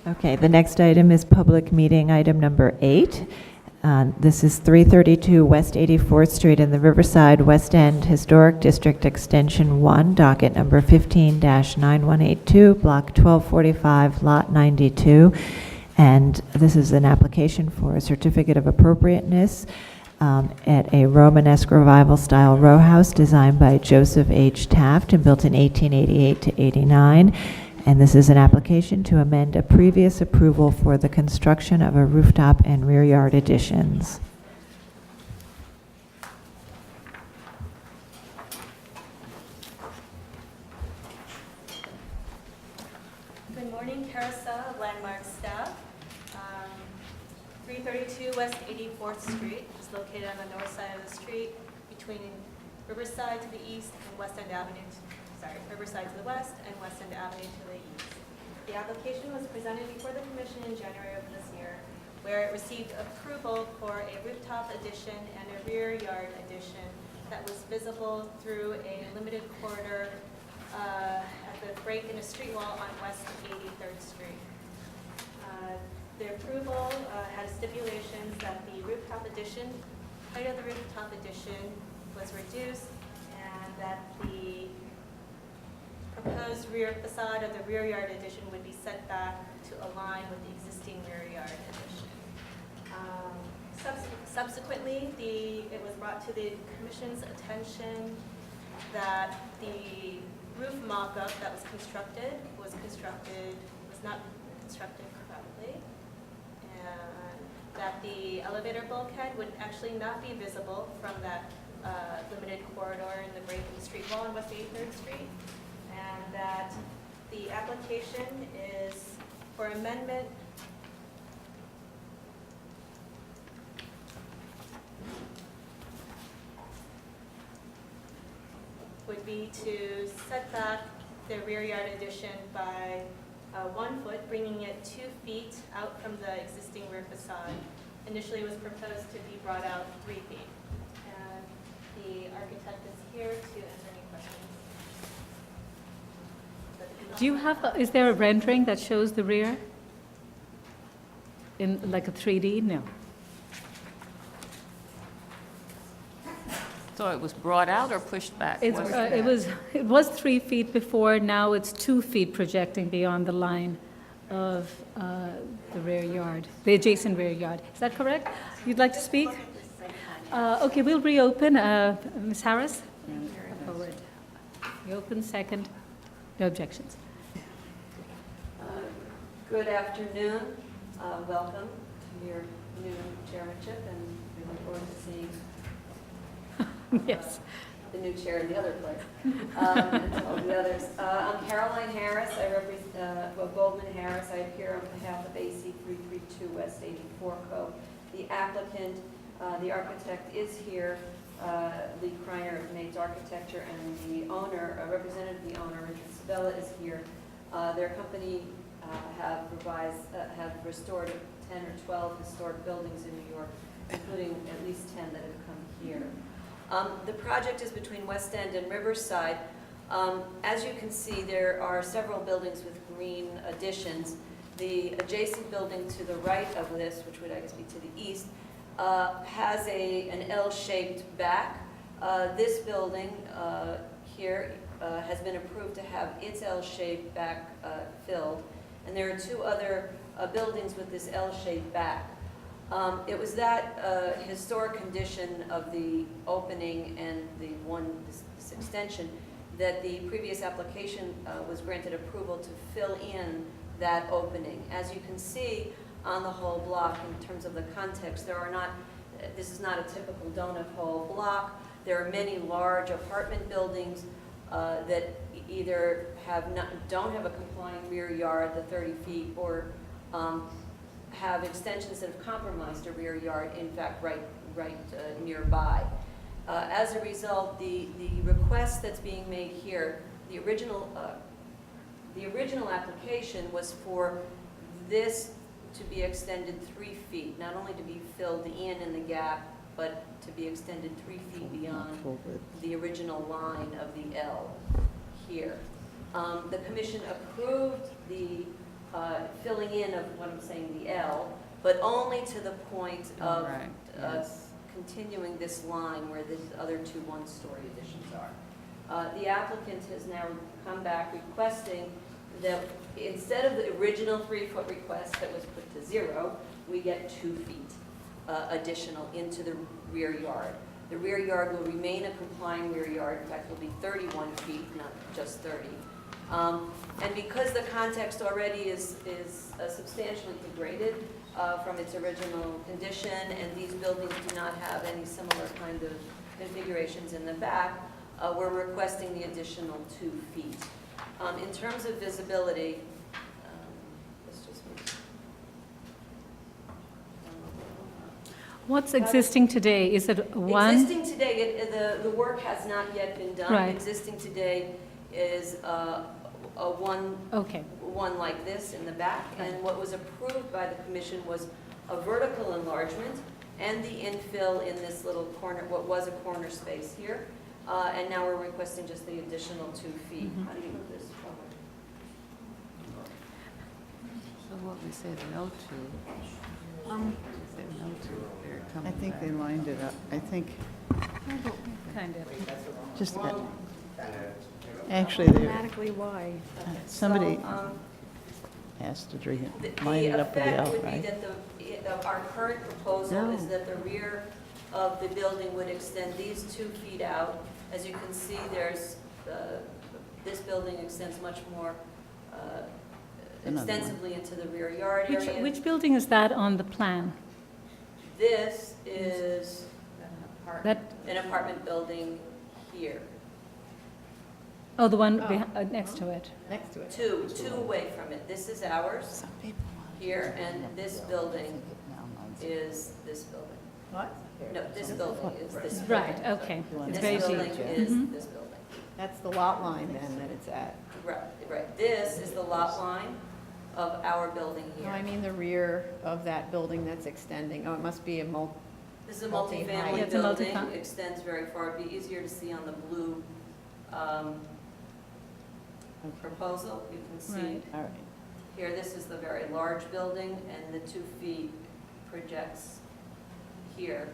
Okay, the next item is public meeting item number 8. This is 332 West 84th Street in the Riverside West End Historic District Extension 1, docket number 15-9182, block 1245, lot 92. And this is an application for a certificate of appropriateness at a Romanesque Revival style row house designed by Joseph H. Taft and built in 1888 to 89. And this is an application to amend a previous approval for the construction of a rooftop and rear yard additions. Good morning, Carousel Landmark staff. 332 West 84th Street is located on the north side of the street between Riverside to the east and West End Avenue. Riverside to the west and West End Avenue to the east. The application was presented before the commission in January of this year, where it received approval for a rooftop addition and a rear yard addition that was visible through a limited corridor at the break in a street wall on West 83rd Street. The approval had stipulations that the rooftop addition, height of the rooftop addition was reduced, and that the proposed rear facade of the rear yard addition would be set back to align with the existing rear yard addition. Subsequently, it was brought to the commission's attention that the roof mock-up that was not constructed correctly, and that the elevator bulkhead would actually not be visible from that limited corridor in the break in the street wall on West 83rd Street. And that the application is for amendment would be to set back the rear yard addition by 1 foot, bringing it 2 feet out from the existing rear facade. Initially, it was proposed to be brought out 3 feet. And the architect is here to answer any questions. Do you have, is there a rendering that shows the rear? In like a 3D? No. So it was brought out or pushed back? It was 3 feet before, now it's 2 feet projecting beyond the line of the rear yard, the adjacent rear yard. Is that correct? You'd like to speak? Okay, we'll reopen. Ms. Harris? Forward. Reopen, second. No objections. Good afternoon. Welcome to your new chairmanship, and we look forward to seeing Yes. the new chair in the other place and all the others. I'm Caroline Harris. I represent Goldman Harris. I appear on behalf of AC 332 West 84 Co. The applicant, the architect is here. Lee Kreiner of Maid's Architecture, and the owner, a representative of the owner, Richard Sabella, is here. Their company have restored 10 or 12 historic buildings in New York, including at least 10 that have come here. The project is between West End and Riverside. As you can see, there are several buildings with green additions. The adjacent building to the right of this, which would I guess be to the east, has an L-shaped back. This building here has been approved to have its L-shaped back filled. And there are 2 other buildings with this L-shaped back. It was that historic condition of the opening and this extension that the previous application was granted approval to fill in that opening. As you can see on the whole block, in terms of the context, this is not a typical donut hole block. There are many large apartment buildings that either don't have a complying rear yard, the 30 feet, or have extensions that have compromised a rear yard, in fact, right nearby. As a result, the request that's being made here, the original application was for this to be extended 3 feet, not only to be filled in the gap, but to be extended 3 feet beyond the original line of the L here. The commission approved the filling in of what I'm saying, the L, but only to the point of Right, uh, yes. continuing this line where the other two one-story additions are. The applicant has now come back requesting that instead of the original 3-foot request that was put to 0, we get 2 feet additional into the rear yard. The rear yard will remain a complying rear yard. In fact, it will be 31 feet, not just 30. And because the context already is substantially degraded from its original condition, and these buildings do not have any similar kind of configurations in the back, we're requesting the additional 2 feet. In terms of visibility, let's just move. What's existing today? Is it one? Existing today, the work has not yet been done. Right. Existing today is a one Okay, like this in the back, and what was approved by the commission was a vertical enlargement and the infill in this little corner, what was a corner space here, and now we're requesting just the additional 2 feet. How do you move this forward? So what we said no to, we said no to, they're I coming think they back. lined it up. I think, kind of. just, actually, they- Automatically why? somebody So, asked to drink the it, line it up with the effect L, would be right? that our current proposal is No. that the rear of the building would extend these 2 feet out. As you can see, there's, this building extends much more Another one. extensively into the rear yard Which, area. which building is that on the plan? This is That, an apartment building here, oh, the one next to it. Next to it. two away from it. This is ours Some people want to here, drink and it. this I building think it now lines up. is this building. What? No, this building is this building. Right, okay. It's very This building deep. is Mhm. this building. That's the lot line then that it's at. Right. This is the lot line of our building No, I here. mean the rear of that building that's extending. Oh, it must be a This is a multi-height. Yeah, multifamily it's a building, multi-fam- extends very far. It'd be easier to see on the blue proposal. You can see Right. All right. here, this is the very large building, and the 2 feet projects here.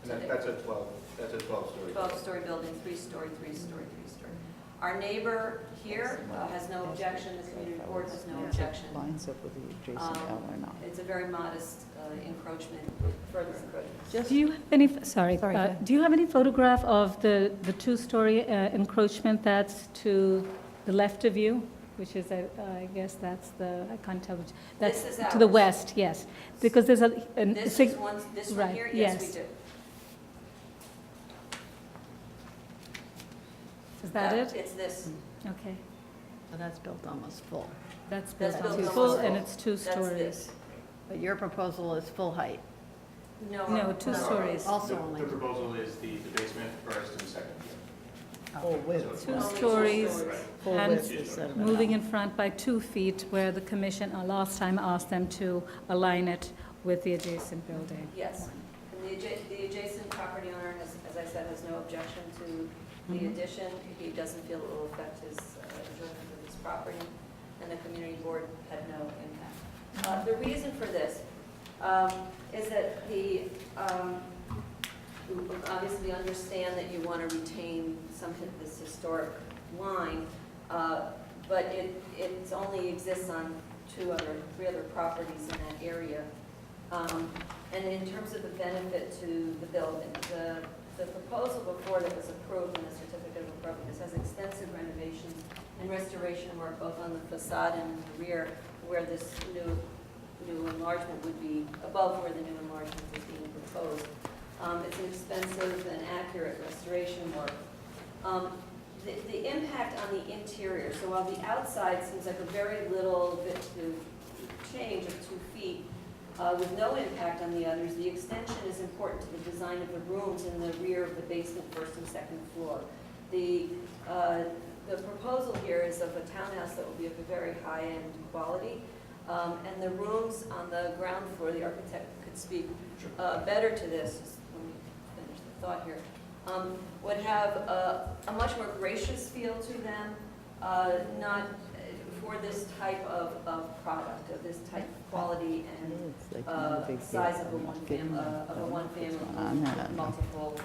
And that's a 12-story. 12-story building, 3-story, 3-story, 3-story. Our neighbor here has no objection, the community board has no objection. Lines up with the adjacent L or not. It's a very modest encroachment, further encroachment. Do you have any, sorry, Sorry, go ahead. do you have any photograph of the two-story encroachment that's to the left of you? Which is, I guess that's the, I can't tell which, that's This is to the ours. west, yes. Because there's a, This is one, this one right, here, yes, yes. we do. is that it? It's this, Okay, So that's built almost full. that's That's built built on almost full, full. and it's 2 that's stories. this. But your proposal is full height. No, No, 2 stories. Also only. The proposal is the basement first and second. Full width. 2 Only 2 stories, stories. Full and width is 7 and moving a in front by 2 feet, where the commission last time asked them to align it with the adjacent building. Yes. And the adjacent property owner has, as I said, has no objection to the Mhm. addition. He doesn't feel it will affect his enjoyment of his property, and the community board had no impact. The reason for this is that obviously understand that you want to retain some of this historic line, but it only exists on 3 other properties in that area. And in terms of the benefit to the building, the proposal before that was approved in the certificate of appropriateness has extensive renovations and restoration work both on the facade and in the rear, where this new enlargement would be above where the new enlargement is being proposed. It's an expensive and accurate restoration work. The impact on the interior, so while the outside seems like a very little bit to change of 2 feet, with no impact on the others, the extension is important to the design of the rooms in the rear of the basement, first and second floor. The proposal here is of a townhouse that will be of a very high-end quality, and the rooms on the ground floor, the architect could speak better to this. Just let me finish the thought here. Would have a much more gracious feel to them, not for for this type of product, of this type of quality and It's like not a big deal. size of a Getting one-family on that. with multiple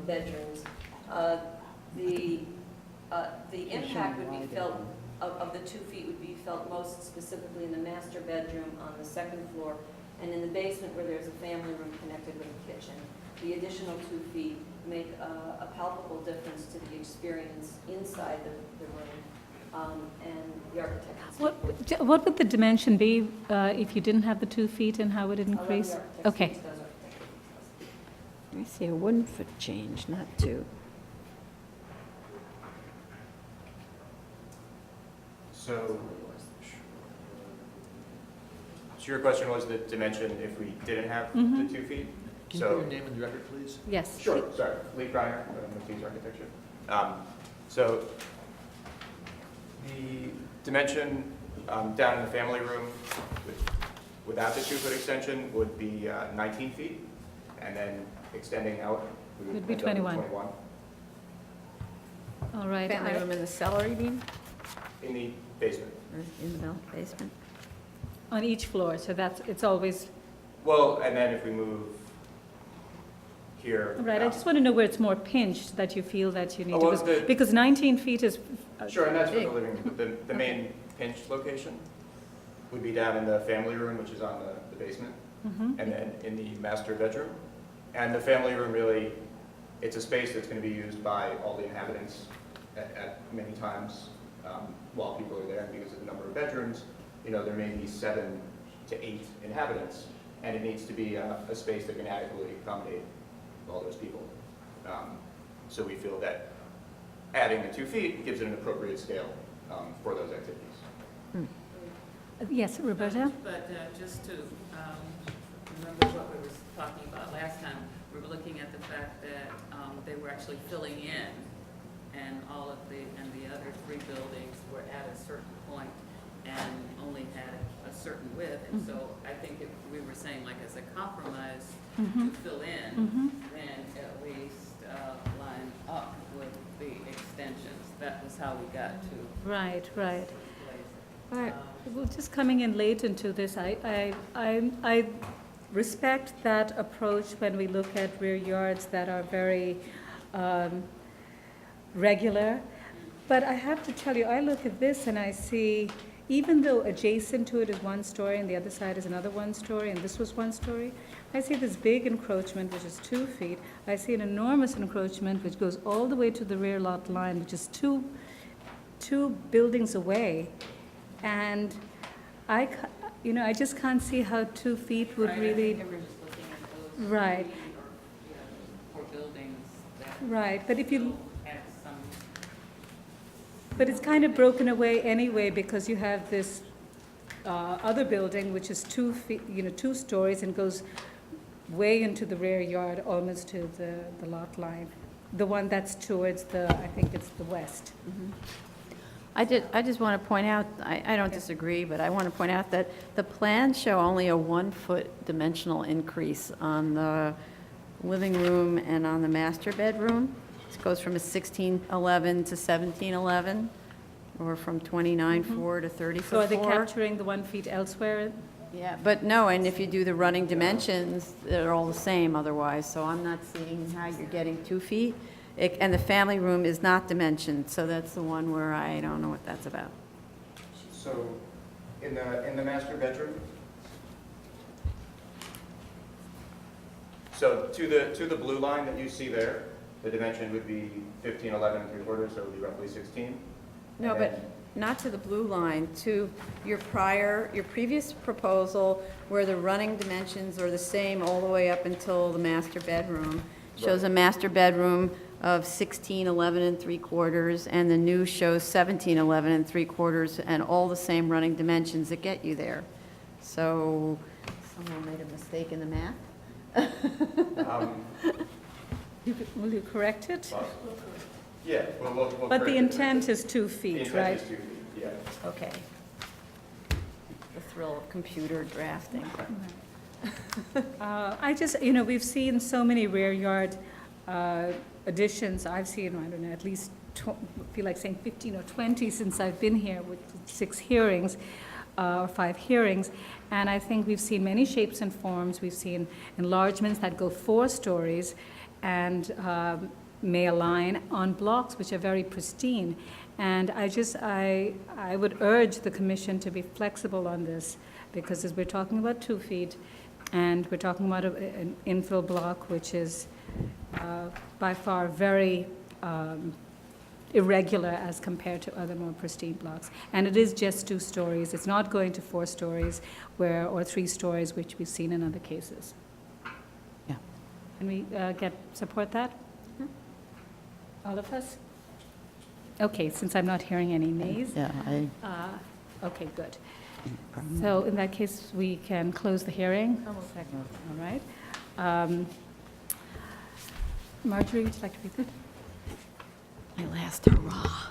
bedrooms. The impact would be felt, of the 2 feet would be felt most specifically in the master bedroom on the second floor and in the basement where there's a family room connected with a kitchen. The additional 2 feet make a palpable difference to the experience inside the room and the architect. What would the dimension be if you didn't have the 2 feet, and how would it I'll let the increase? architect Okay. speak to those architectural details. Let me see, a 1 foot change, not 2. So your question was the dimension if we didn't have the Mhm. 2 feet? Can you So- put your name in the record, please? Yes. Sure, sorry, Lee Cryer, Matisse Architecture. So the dimension down in the family room without the 2-foot extension would be 19 feet, and then extending out Would be end up with 21. 21 All right. Family room in the cellar, you mean, in the basement. or in the basement? On each floor, so it's always, Well, and then if we move here. right, I just want to know where it's more pinched, that you feel that you need Oh, to, well, the- because 19 feet is. Sure, and that's for the big. living room. The main pinch location would be down in the family room, which is on the basement, Mhm. and then in the master bedroom. And the family room really, it's a space that's going to be used by all the inhabitants at many times while people are there, because of the number of bedrooms. You know, there may be 7 to 8 inhabitants, and it needs to be a space that can adequately accommodate all those people. So we feel that adding the 2 feet gives it an appropriate scale for those activities. Yes, Roberta? But just to remember what we were talking about last time, we were looking at the fact that they were actually filling in, and the other 3 buildings were at a certain point and only had a certain width. And so I think if we were saying, like, as a compromise to fill in, Mhm. then at least line up with the extensions. That was how we got to Right, right. this All right. place. Well, just coming in late into this, I respect that approach when we look at rear yards that are very regular. But I have to tell you, I look at this and I see, even though adjacent to it is 1 story and the other side is another 1 story, and this was 1 story, I see this big encroachment, which is 2 feet. I see an enormous encroachment, which goes all the way to the rear lot line, which is two buildings away. And I just can't see how 2 feet would Right, I really, think we were just looking at those Right. 3 or 4 buildings that right, but if you, had some. but it's kind of broken away anyway, because you have this other building, which is 2 feet, 2 stories, and goes way into the rear yard, almost to the lot line. The one that's towards I think it's the west. I just want to point out, I don't disagree, but I want to point out that the plans show only a 1 foot dimensional increase on the living room and on the master bedroom. It goes from a 1611 to 1711, or from 29.4 to 30.4. So are they capturing the 1 feet elsewhere? Yeah, but no, and if you do the running dimensions, they're all the same otherwise, so I'm not seeing how you're getting 2 feet. And the family room is not dimensioned, so that's the one where I don't know what that's about. So in the master bedroom, so to the blue line that you see there, the dimension would be 15, 11 3/4, so it would be roughly 16. No, And but then- not to the blue line, to your previous proposal where the running dimensions are the same all the way up until the master bedroom. Shows a master bedroom of 1611 3/4, and the new shows 1711 3/4, and all the same running dimensions that get you there. So someone made a mistake in the math? Will you correct it? Well, yeah, we'll But correct the it. intent is 2 The feet, intent right? is 2 feet, yeah. Okay. The thrill of computer drafting. I just, we've seen so many rear yard additions. I've seen, I don't know, at least feel like saying 15 or 20 since I've been here with 6 hearings, or 5 hearings, and I think we've seen many shapes and forms. We've seen enlargements that go 4 stories and may align on blocks which are very pristine. And I would urge the commission to be flexible on this, because as we're talking about 2 feet, and we're talking about an infill block which is by far very irregular as compared to other more pristine blocks. And it is just 2 stories. It's not going to 4 stories or 3 stories, which we've seen in other cases. Yeah. Can we support that? All of us? Okay, since I'm not hearing any nays. Yeah, I, Okay, good. So in that case, we can close the hearing. All right. Marjorie, would you like to read it? My last hurrah.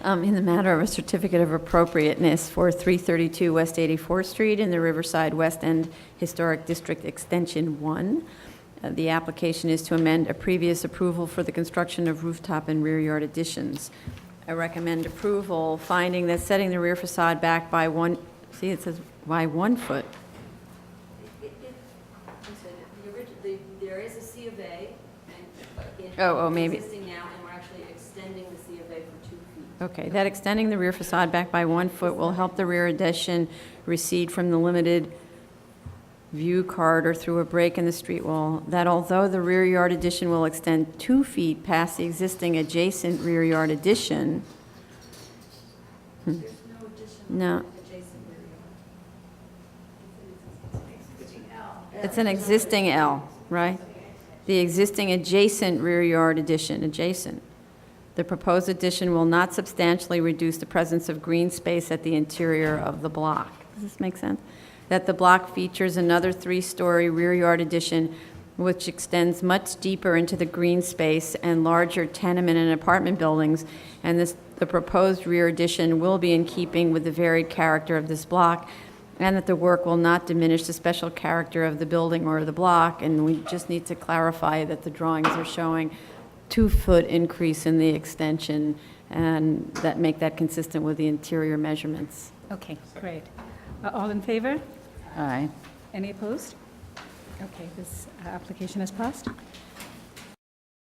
In the matter of a certificate of appropriateness for 332 West 84th Street in the Riverside West End Historic District Extension 1. The application is to amend a previous approval for the construction of rooftop and rear yard additions. I recommend approval, finding that setting the rear facade back by it says by 1 foot. There is a C of A, and Oh, maybe. existing now, and we're actually extending the C of A for 2 feet. Okay, that extending the rear facade back by 1 foot will help the rear addition recede from the limited view corridor through a break in the street wall. That although the rear yard addition will extend 2 feet past the existing adjacent rear yard addition. There's no addition No. adjacent rear yard. It's an existing L, right? The existing adjacent rear yard addition, adjacent. The proposed addition will not substantially reduce the presence of green space at the interior of the block. Does this make sense? That the block features another 3-story rear yard addition which extends much deeper into the green space and larger tenement and apartment buildings, and the proposed rear addition will be in keeping with the varied character of this block, and that the work will not diminish the special character of the building or the block. And we just need to clarify that the drawings are showing 2-foot increase in the extension, and that make that consistent with the interior measurements. Okay, great. All in favor? aye. Any opposed? Okay, this application is passed.